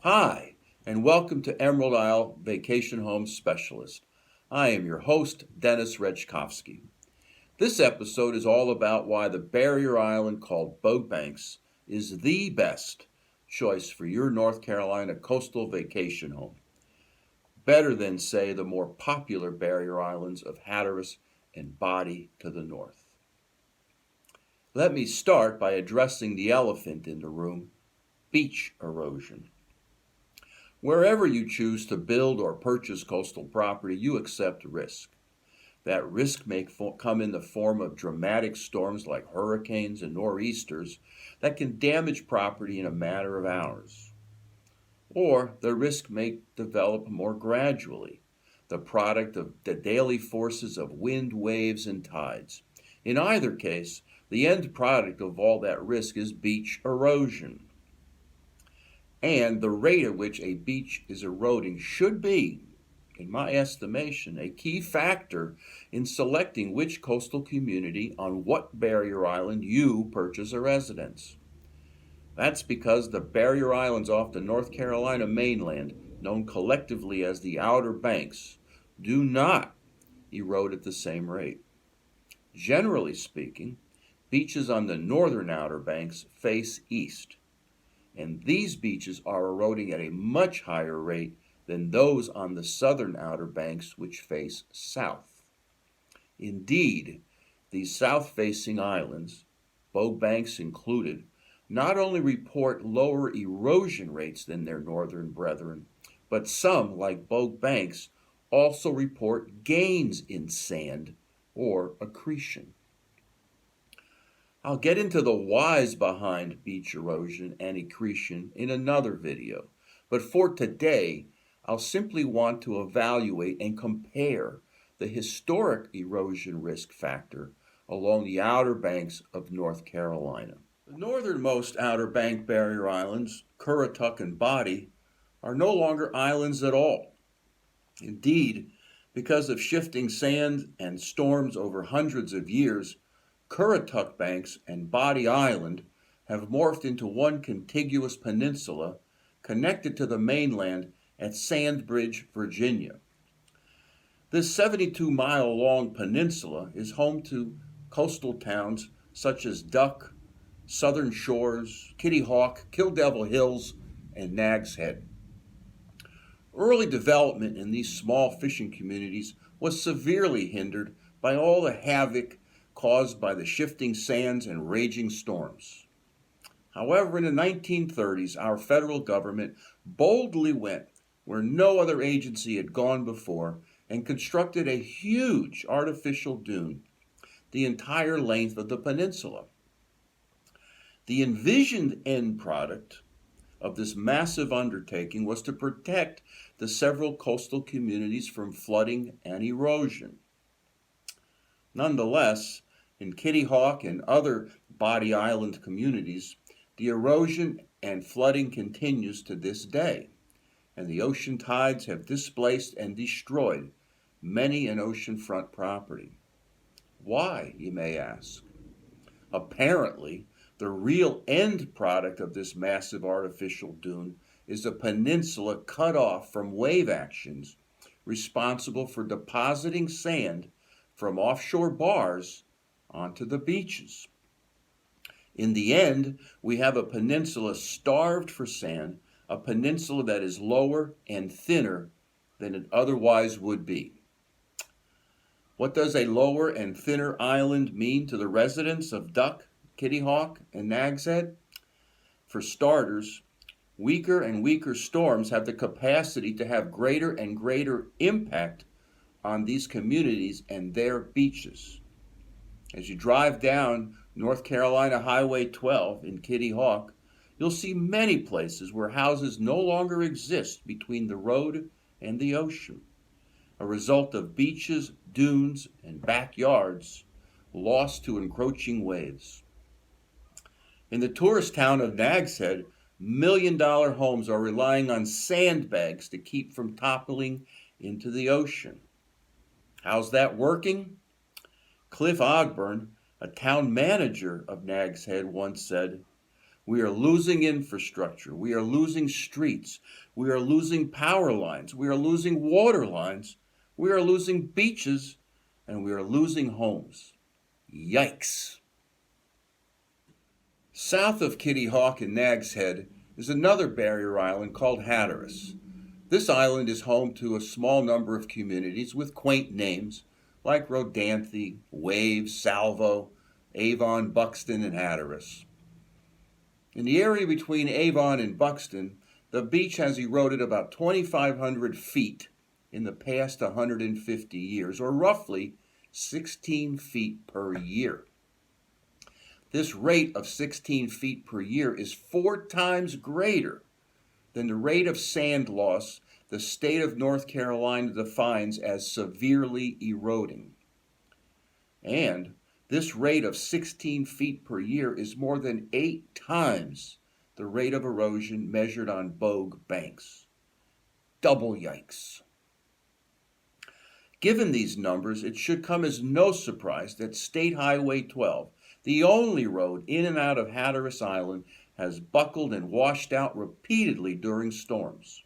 Hi, and welcome to Emerald Isle Vacation Home Specialist. I am your host, Dennis Rechkovsky. This episode is all about why the barrier island called Bogue Banks is the best choice for your North Carolina coastal vacation home. Better than, say, the more popular barrier islands of Hatteras and Body to the north. Let me start by addressing the elephant in the room, beach erosion. Wherever you choose to build or purchase coastal property, you accept risk. That risk may come in the form of dramatic storms like hurricanes and nor'easters that can damage property in a matter of hours. Or the risk may develop more gradually, the product of the daily forces of wind, waves, and tides. In either case, the end product of all that risk is beach erosion. And the rate at which a beach is eroding should be, in my estimation, a key factor in selecting which coastal community on what barrier island you purchase a residence. That's because the barrier islands off the North Carolina mainland, known collectively as the Outer Banks, do not erode at the same rate. Generally speaking, beaches on the northern Outer Banks face east, and these beaches are eroding at a much higher rate than those on the southern Outer Banks, which face south. Indeed, these south-facing islands, Bogue Banks included, not only report lower erosion rates than their northern brethren, but some, like Bogue Banks, also report gains in sand or accretion. I'll get into the whys behind beach erosion and accretion in another video, but for today, I'll simply want to evaluate and compare the historic erosion risk factor along the Outer Banks of North Carolina. The northernmost Outer Bank barrier islands, Currituck and Body, are no longer islands at all. Indeed, because of shifting sand and storms over hundreds of years, Currituck Banks and Body Island have morphed into one contiguous peninsula connected to the mainland at Sandbridge, Virginia. This 72-mile-long peninsula is home to coastal towns such as Duck, Southern Shores, Kitty Hawk, Kill Devil Hills, and Nag's Head. Early development in these small fishing communities was severely hindered by all the havoc caused by the shifting sands and raging storms. However, in the 1930s, our federal government boldly went where no other agency had gone before and constructed a huge artificial dune the entire length of the peninsula. The envisioned end product of this massive undertaking was to protect the several coastal communities from flooding and erosion. Nonetheless, in Kitty Hawk and other Body Island communities, the erosion and flooding continues to this day, and the ocean tides have displaced and destroyed many an oceanfront property. Why, you may ask? Apparently, the real end product of this massive artificial dune is a peninsula cut off from wave actions responsible for depositing sand from offshore bars onto the beaches. In the end, we have a peninsula starved for sand, a peninsula that is lower and thinner than it otherwise would be. What does a lower and thinner island mean to the residents of Duck, Kitty Hawk, and Nag's Head? For starters, weaker and weaker storms have the capacity to have greater and greater impact on these communities and their beaches. As you drive down North Carolina Highway 12 in Kitty Hawk, you'll see many places where houses no longer exist between the road and the ocean, a result of beaches, dunes, and backyards lost to encroaching waves. In the tourist town of Nag's Head, million-dollar homes are relying on sandbags to keep from toppling into the ocean. How's that working? Cliff Ogburn, a town manager of Nag's Head, once said, We are losing infrastructure. We are losing streets. We are losing power lines. We are losing water lines. We are losing beaches. And we are losing homes. Yikes. South of Kitty Hawk and Nag's Head is another barrier island called Hatteras. This island is home to a small number of communities with quaint names like Rodanthe, Wave, Salvo, Avon, Buxton, and Hatteras. In the area between Avon and Buxton, the beach has eroded about 2,500 feet in the past 150 years, or roughly 16 feet per year. This rate of 16 feet per year is 4 times greater than the rate of sand loss the state of North Carolina defines as severely eroding. And this rate of 16 feet per year is more than 8 times the rate of erosion measured on bogue banks. Double yikes. Given these numbers, it should come as no surprise that State Highway 12, the only road in and out of Hatteras Island, has buckled and washed out repeatedly during storms.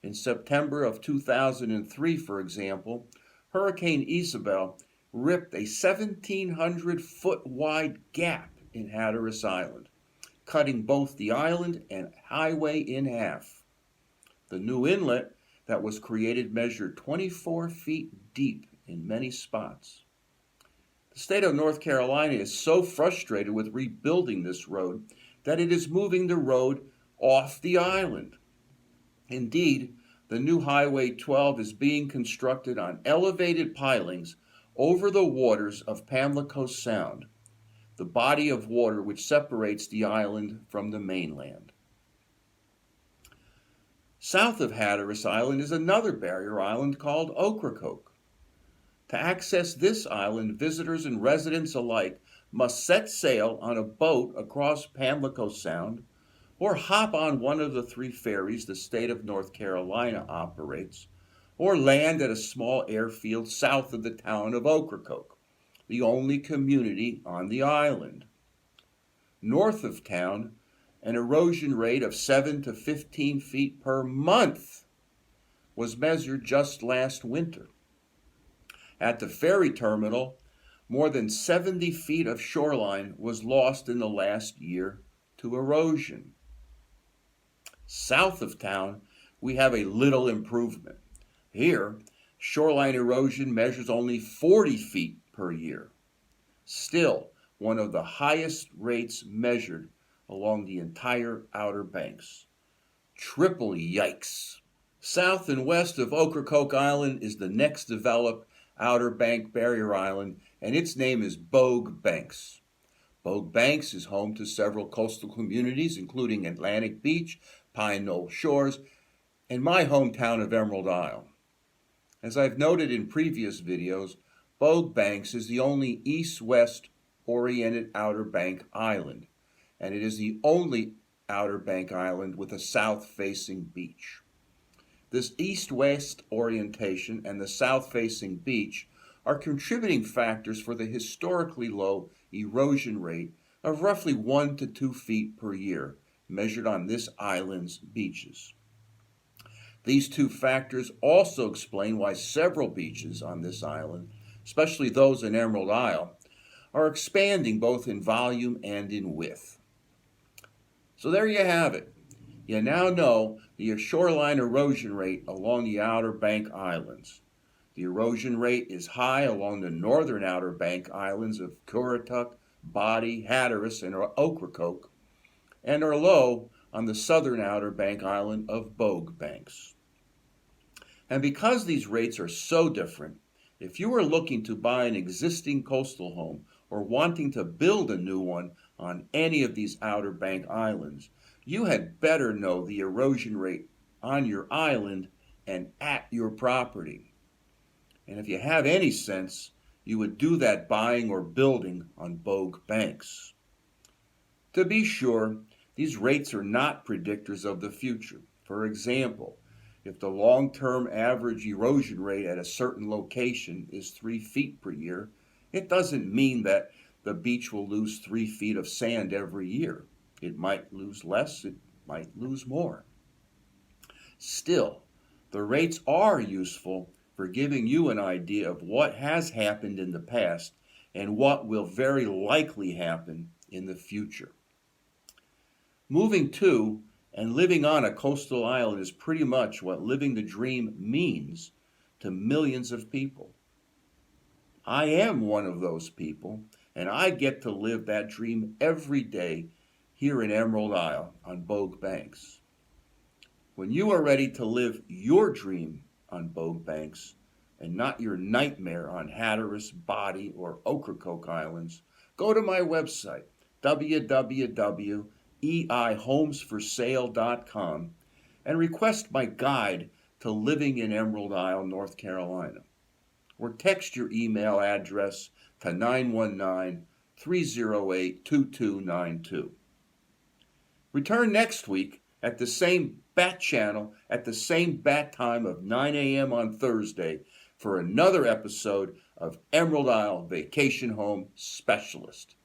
In September of 2003, for example, Hurricane Isabel ripped a 1,700-foot wide gap in Hatteras Island, cutting both the island and highway in half. The new inlet that was created measured 24 feet deep in many spots. The state of North Carolina is so frustrated with rebuilding this road that it is moving the road off the island. Indeed, the new Highway 12 is being constructed on elevated pilings over the waters of Pamlico Sound, the body of water which separates the island from the mainland. South of Hatteras Island is another barrier island called Ocracoke. To access this island, visitors and residents alike must set sail on a boat across Pamlico Sound or hop on one of the 3 ferries the state of North Carolina operates, or land at a small airfield south of the town of Ocracoke, the only community on the island. North of town, an erosion rate of 7 to 15 feet per month was measured just last winter. At the ferry terminal, more than 70 feet of shoreline was lost in the last year to erosion. South of town, we have a little improvement. Here, shoreline erosion measures only 40 feet per year. Still, one of the highest rates measured along the entire Outer Banks. Triple yikes. South and west of Ocracoke Island is the next developed Outer Bank barrier island, and its name is Bogue Banks. Bogue Banks is home to several coastal communities, including Atlantic Beach, Pine Knoll Shores, and my hometown of Emerald Isle. As I've noted in previous videos, Bogue Banks is the only east-west oriented Outer Bank island, and it is the only Outer Bank island with a south-facing beach. This east-west orientation and the south-facing beach are contributing factors for the historically low erosion rate of roughly 1 to 2 feet per year, measured on this island's beaches. These 2 factors also explain why several beaches on this island, especially those in Emerald Isle, are expanding both in volume and in width. So there you have it. You now know the shoreline erosion rate along the Outer Bank Islands. The erosion rate is high along the northern Outer Bank Islands of Currituck, Body, Hatteras, and Ocracoke, and are low on the southern Outer Bank Island of Bogue Banks. And because these rates are so different, if you are looking to buy an existing coastal home or wanting to build a new one on any of these Outer Bank Islands, you had better know the erosion rate on your island and at your property. And if you have any sense, you would do that buying or building on Bogue Banks. To be sure, these rates are not predictors of the future. For example, if the long-term average erosion rate at a certain location is 3 feet per year, it doesn't mean that the beach will lose 3 feet of sand every year. It might lose less, it might lose more. Still, the rates are useful for giving you an idea of what has happened in the past and what will very likely happen in the future. Moving to and living on a coastal island is pretty much what living the dream means to millions of people. I am one of those people, and I get to live that dream every day here in Emerald Isle on Bogue Banks. When you are ready to live your dream on Bogue Banks and not your nightmare on Hatteras, Bodie, or Ocracoke Islands, go to my website, www.eihomesforsale.com, and request my guide to living in Emerald Isle, North Carolina. Or text your email address to 919-308-2292. Return next week at the same bat channel at the same bat time of 9 a.m. on Thursday for another episode of Emerald Isle Vacation Home Specialist.